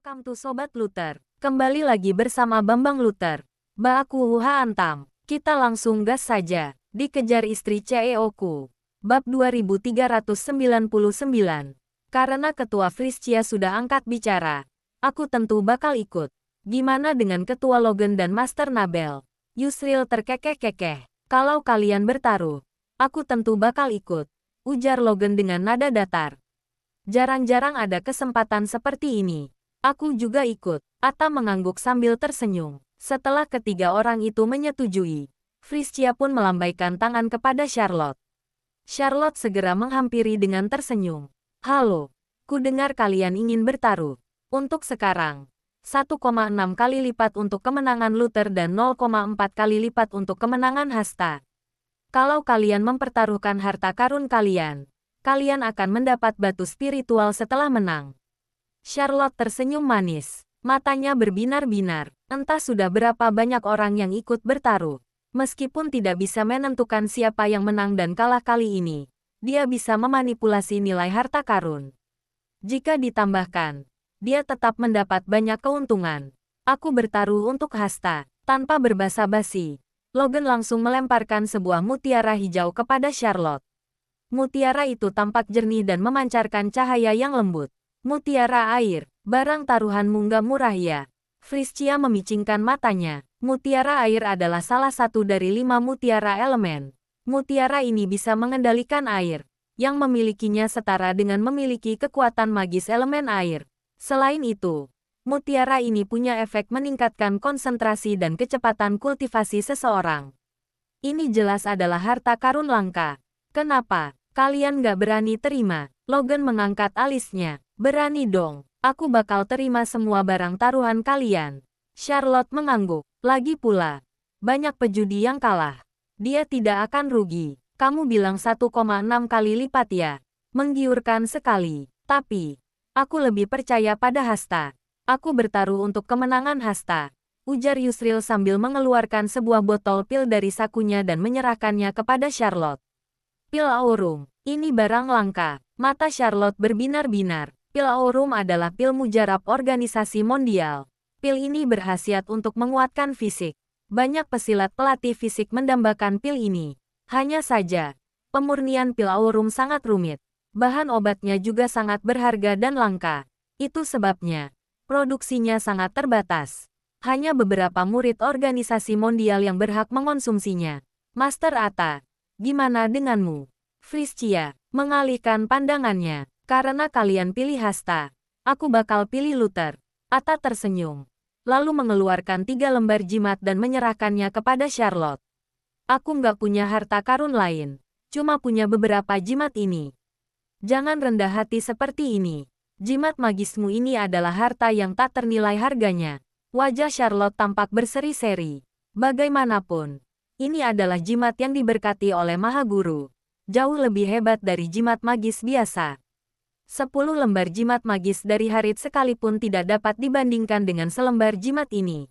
Welcome to Sobat Luther. Kembali lagi bersama Bambang Luther. Baku Huha Antam. Kita langsung gas saja. Dikejar istri CEO-ku. Bab 2399. Karena ketua Friscia sudah angkat bicara, aku tentu bakal ikut. Gimana dengan ketua Logan dan Master Nabel? Yusril terkekeh-kekeh. Kalau kalian bertaruh, aku tentu bakal ikut, ujar Logan dengan nada datar. Jarang-jarang ada kesempatan seperti ini. Aku juga ikut. Atta mengangguk sambil tersenyum. Setelah ketiga orang itu menyetujui, Friscia pun melambaikan tangan kepada Charlotte. Charlotte segera menghampiri dengan tersenyum. Halo, ku dengar kalian ingin bertaruh. Untuk sekarang, 1,6 kali lipat untuk kemenangan Luther dan 0,4 kali lipat untuk kemenangan Hasta. Kalau kalian mempertaruhkan harta karun kalian, kalian akan mendapat batu spiritual setelah menang. Charlotte tersenyum manis. Matanya berbinar-binar. Entah sudah berapa banyak orang yang ikut bertaruh. Meskipun tidak bisa menentukan siapa yang menang dan kalah kali ini, dia bisa memanipulasi nilai harta karun. Jika ditambahkan, dia tetap mendapat banyak keuntungan. Aku bertaruh untuk Hasta. Tanpa berbasa-basi, Logan langsung melemparkan sebuah mutiara hijau kepada Charlotte. Mutiara itu tampak jernih dan memancarkan cahaya yang lembut. Mutiara air, barang taruhan Mungga murah ya. Friscia memicingkan matanya. Mutiara air adalah salah satu dari 5 mutiara elemen. Mutiara ini bisa mengendalikan air, yang memilikinya setara dengan memiliki kekuatan magis elemen air. Selain itu, mutiara ini punya efek meningkatkan konsentrasi dan kecepatan kultivasi seseorang. Ini jelas adalah harta karun langka. Kenapa kalian gak berani terima? Logan mengangkat alisnya. Berani dong, aku bakal terima semua barang taruhan kalian. Charlotte mengangguk. Lagi pula, banyak pejudi yang kalah. Dia tidak akan rugi. Kamu bilang 1,6 kali lipat ya. Menggiurkan sekali. Tapi, aku lebih percaya pada Hasta. Aku bertaruh untuk kemenangan Hasta, ujar Yusril sambil mengeluarkan sebuah botol pil dari sakunya dan menyerahkannya kepada Charlotte. Pil Aurum, ini barang langka. Mata Charlotte berbinar-binar. Pil Aurum adalah pil mujarab organisasi mondial. Pil ini berkhasiat untuk menguatkan fisik. Banyak pesilat pelatih fisik mendambakan pil ini. Hanya saja, pemurnian pil Aurum sangat rumit. Bahan obatnya juga sangat berharga dan langka. Itu sebabnya, produksinya sangat terbatas. Hanya beberapa murid organisasi mondial yang berhak mengonsumsinya. Master Atta, gimana denganmu? Friscia mengalihkan pandangannya. Karena kalian pilih Hasta, aku bakal pilih Luther. Atta tersenyum, lalu mengeluarkan 3 lembar jimat dan menyerahkannya kepada Charlotte. Aku nggak punya harta karun lain, cuma punya beberapa jimat ini. Jangan rendah hati seperti ini. Jimat magismu ini adalah harta yang tak ternilai harganya. Wajah Charlotte tampak berseri-seri. Bagaimanapun, ini adalah jimat yang diberkati oleh Maha Guru. Jauh lebih hebat dari jimat magis biasa. 10 lembar jimat magis dari Harit sekalipun tidak dapat dibandingkan dengan selembar jimat ini.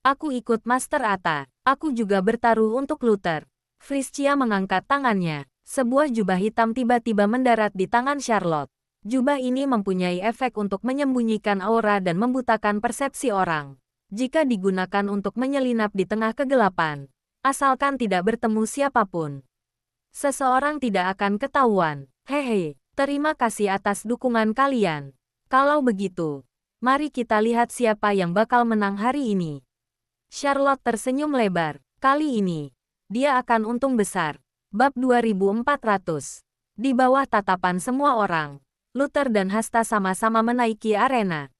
Aku ikut Master Atta. Aku juga bertaruh untuk Luther. Friscia mengangkat tangannya. Sebuah jubah hitam tiba-tiba mendarat di tangan Charlotte. Jubah ini mempunyai efek untuk menyembunyikan aura dan membutakan persepsi orang. Jika digunakan untuk menyelinap di tengah kegelapan, asalkan tidak bertemu siapapun, seseorang tidak akan ketahuan. Hehe. Terima kasih atas dukungan kalian. Kalau begitu, mari kita lihat siapa yang bakal menang hari ini. Charlotte tersenyum lebar. Kali ini, dia akan untung besar. Bab 2400. Di bawah tatapan semua orang, Luther dan Hasta sama-sama menaiki arena.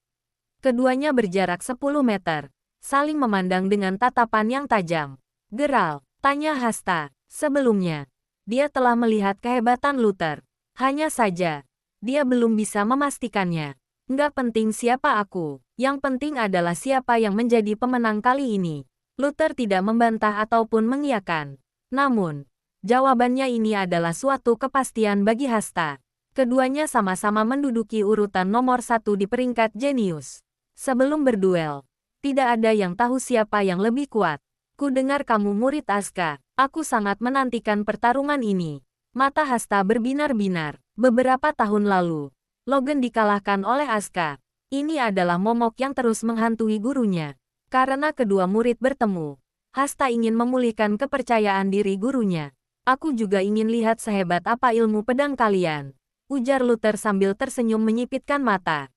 Keduanya berjarak 10 meter, saling memandang dengan tatapan yang tajam. Geral, tanya Hasta. Sebelumnya, dia telah melihat kehebatan Luther. Hanya saja, dia belum bisa memastikannya. Nggak penting siapa aku, yang penting adalah siapa yang menjadi pemenang kali ini. Luther tidak membantah ataupun mengiyakan. Namun, jawabannya ini adalah suatu kepastian bagi Hasta. Keduanya sama-sama menduduki urutan nomor 1 di peringkat jenius. Sebelum berduel, tidak ada yang tahu siapa yang lebih kuat. Ku dengar kamu murid Aska. Aku sangat menantikan pertarungan ini. Mata Hasta berbinar-binar. Beberapa tahun lalu, Logan dikalahkan oleh Aska. Ini adalah momok yang terus menghantui gurunya. Karena kedua murid bertemu, Hasta ingin memulihkan kepercayaan diri gurunya. Aku juga ingin lihat sehebat apa ilmu pedang kalian, ujar Luther sambil tersenyum menyipitkan mata.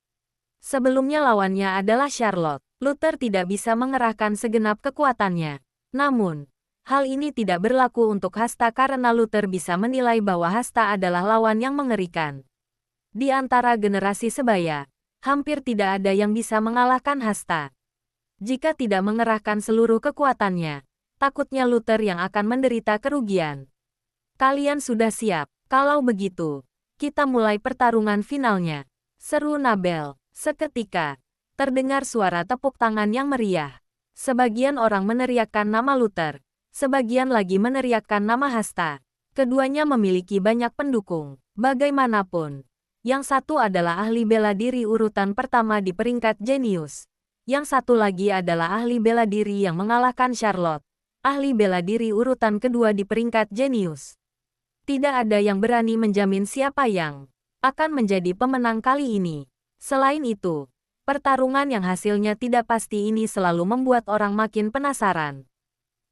Sebelumnya lawannya adalah Charlotte. Luther tidak bisa mengerahkan segenap kekuatannya. Namun, hal ini tidak berlaku untuk Hasta karena Luther bisa menilai bahwa Hasta adalah lawan yang mengerikan. Di antara generasi sebaya, hampir tidak ada yang bisa mengalahkan Hasta. Jika tidak mengerahkan seluruh kekuatannya, takutnya Luther yang akan menderita kerugian. Kalian sudah siap? Kalau begitu, kita mulai pertarungan finalnya, seru Nabel. Seketika, terdengar suara tepuk tangan yang meriah. Sebagian orang meneriakkan nama Luther, sebagian lagi meneriakkan nama Hasta. Keduanya memiliki banyak pendukung. Bagaimanapun, yang satu adalah ahli bela diri urutan pertama di peringkat jenius. Yang satu lagi adalah ahli bela diri yang mengalahkan Charlotte, ahli bela diri urutan kedua di peringkat jenius. Tidak ada yang berani menjamin siapa yang akan menjadi pemenang kali ini. Selain itu, pertarungan yang hasilnya tidak pasti ini selalu membuat orang makin penasaran.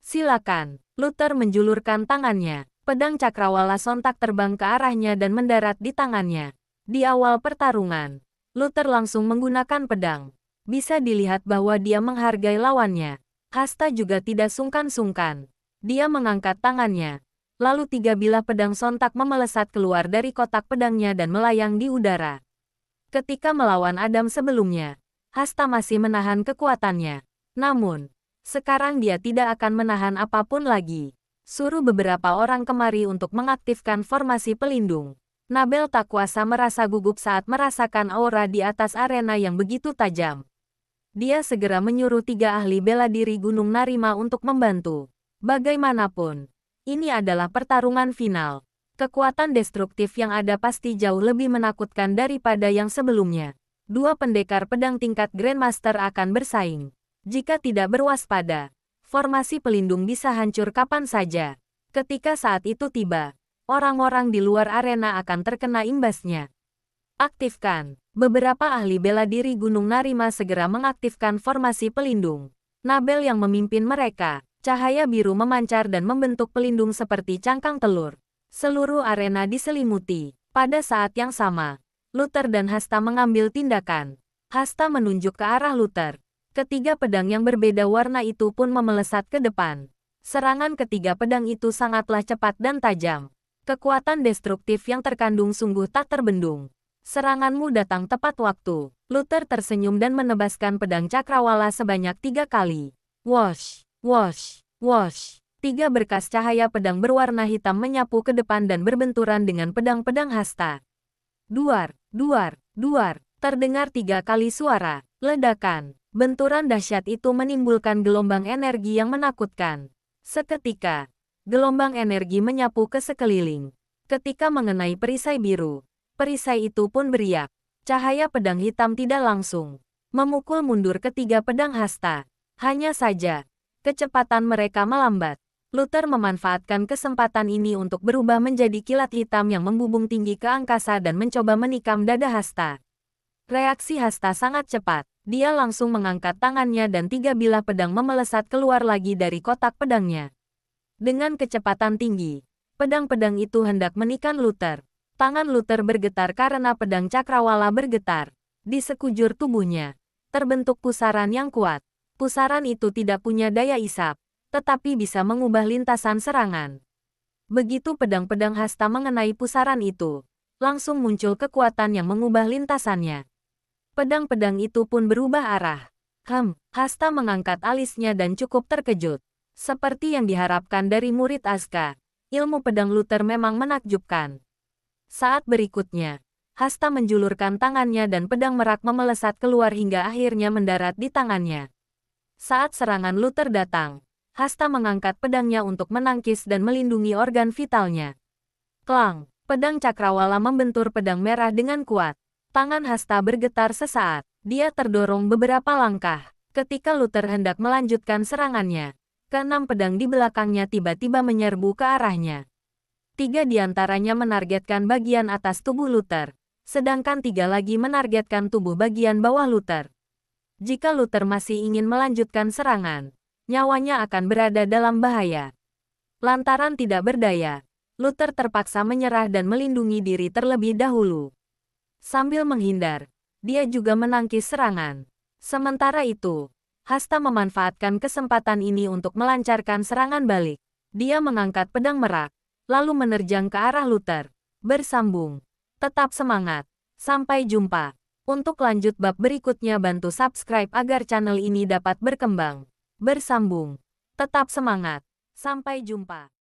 Silakan, Luther menjulurkan tangannya. Pedang cakrawala sontak terbang ke arahnya dan mendarat di tangannya. Di awal pertarungan, Luther langsung menggunakan pedang. Bisa dilihat bahwa dia menghargai lawannya. Hasta juga tidak sungkan-sungkan. Dia mengangkat tangannya. Lalu 3 bilah pedang sontak memelesat keluar dari kotak pedangnya dan melayang di udara. Ketika melawan Adam sebelumnya, Hasta masih menahan kekuatannya. Namun, sekarang dia tidak akan menahan apapun lagi. Suruh beberapa orang kemari untuk mengaktifkan formasi pelindung. Nabel tak kuasa merasa gugup saat merasakan aura di atas arena yang begitu tajam. Dia segera menyuruh 3 ahli bela diri Gunung Narima untuk membantu. Bagaimanapun, ini adalah pertarungan final. Kekuatan destruktif yang ada pasti jauh lebih menakutkan daripada yang sebelumnya. 2 pendekar pedang tingkat Grandmaster akan bersaing. Jika tidak berwaspada, formasi pelindung bisa hancur kapan saja. Ketika saat itu tiba, orang-orang di luar arena akan terkena imbasnya. Aktifkan. Beberapa ahli bela diri Gunung Narima segera mengaktifkan formasi pelindung. Nabel yang memimpin mereka. Cahaya biru memancar dan membentuk pelindung seperti cangkang telur. Seluruh arena diselimuti. Pada saat yang sama, Luther dan Hasta mengambil tindakan. Hasta menunjuk ke arah Luther. Ketiga pedang yang berbeda warna itu pun memelesat ke depan. Serangan ketiga pedang itu sangatlah cepat dan tajam. Kekuatan destruktif yang terkandung sungguh tak terbendung. Seranganmu datang tepat waktu. Luther tersenyum dan menebaskan pedang cakrawala sebanyak 3 kali. Wosh, wosh, wosh. 3 berkas cahaya pedang berwarna hitam menyapu ke depan dan berbenturan dengan pedang-pedang Hasta. Duar, duar, duar. Terdengar 3 kali suara ledakan. Benturan dahsyat itu menimbulkan gelombang energi yang menakutkan. Seketika, gelombang energi menyapu ke sekeliling. Ketika mengenai perisai biru, perisai itu pun beriak. Cahaya pedang hitam tidak langsung memukul mundur ketiga pedang Hasta. Hanya saja, kecepatan mereka melambat. Luther memanfaatkan kesempatan ini untuk berubah menjadi kilat hitam yang membubung tinggi ke angkasa dan mencoba menikam dada Hasta. Reaksi Hasta sangat cepat. Dia langsung mengangkat tangannya dan 3 bilah pedang memelesat keluar lagi dari kotak pedangnya. Dengan kecepatan tinggi, pedang-pedang itu hendak menikam Luther. Tangan Luther bergetar karena pedang cakrawala bergetar. Di sekujur tubuhnya, terbentuk pusaran yang kuat. Pusaran itu tidak punya daya isap, tetapi bisa mengubah lintasan serangan. Begitu pedang-pedang Hasta mengenai pusaran itu, langsung muncul kekuatan yang mengubah lintasannya. Pedang-pedang itu pun berubah arah. Hasta mengangkat alisnya dan cukup terkejut. Seperti yang diharapkan dari murid Aska, ilmu pedang Luther memang menakjubkan. Saat berikutnya, Hasta menjulurkan tangannya dan pedang merak memelesat keluar hingga akhirnya mendarat di tangannya. Saat serangan Luther datang, Hasta mengangkat pedangnya untuk menangkis dan melindungi organ vitalnya. Klang, pedang cakrawala membentur pedang merah dengan kuat. Tangan Hasta bergetar sesaat. Dia terdorong beberapa langkah. Ketika Luther hendak melanjutkan serangannya, ke-6 pedang di belakangnya tiba-tiba menyerbu ke arahnya. 3 di antaranya menargetkan bagian atas tubuh Luther. Sedangkan 3 lagi menargetkan tubuh bagian bawah Luther. Jika Luther masih ingin melanjutkan serangan, nyawanya akan berada dalam bahaya. Lantaran tidak berdaya, Luther terpaksa menyerah dan melindungi diri terlebih dahulu. Sambil menghindar, dia juga menangkis serangan. Sementara itu, Hasta memanfaatkan kesempatan ini untuk melancarkan serangan balik. Dia mengangkat pedang merak, lalu menerjang ke arah Luther. Bersambung. Tetap semangat. Sampai jumpa. Untuk lanjut bab berikutnya bantu subscribe agar channel ini dapat berkembang. Bersambung. Tetap semangat. Sampai jumpa.